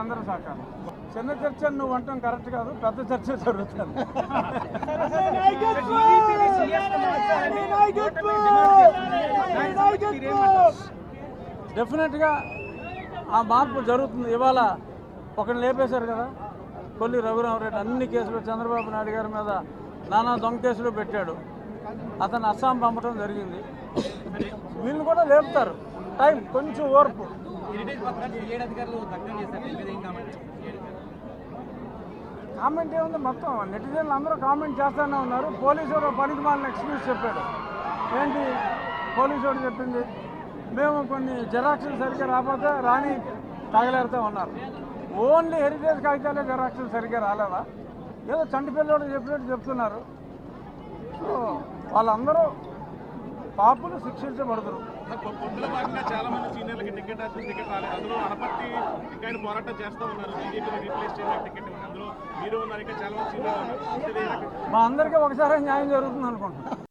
అందరూ సహకారం. చిన్న చర్చ నువ్వు అంటాం కరెక్ట్ కాదు, పెద్ద చర్చ జరుగుతుంది. డెఫినెట్గా ఆ మార్పు జరుగుతుంది. ఇవాళ ఒకరిని లేపేశారు కదా, కొల్లి రఘురామరెడ్డి. అన్ని కేసులు చంద్రబాబు నాయుడు గారి మీద నానా దొంగ కేసులు పెట్టాడు. అతను అస్సాం పంపడం జరిగింది. వీళ్ళు కూడా లేపుతారు. టైం, కొంచెం ఓర్పు. కామెంట్ ఏముంది, మొత్తం నెటిజన్లు అందరూ కామెంట్ చేస్తూనే ఉన్నారు. పోలీసు పనికి మాలిన ఎక్స్క్యూజ్ చెప్పాడు. ఏంటి పోలీసు వాడు చెప్పింది? మేము కొన్ని జెరాక్స్లు సరిగ్గా రాకపోతే రాని తగలేరుతూ ఉన్నారు. ఓన్లీ హెరిటేజ్ కాగితాలే జెరాక్స్లు సరిగ్గా రాలేదా? ఏదో చంటి పిల్లడు చెప్పినట్టు చెప్తున్నారు. సో వాళ్ళందరూ పాపులు శిక్షించబడతారు. చాలా మంది సీనియర్లకి టికెట్ రాలేదు. అందులో అనపర్తి ఇంకా పోరాటం చేస్తూ ఉన్నారు. బీజేపీ రీప్లేస్ చేయడానికి టికెట్ అందులో మీరు ఉన్నారు. ఇంకా చాలా మంది సీనియర్లు. మా అందరికీ ఒకసారి న్యాయం జరుగుతుంది అనుకుంటున్నాను.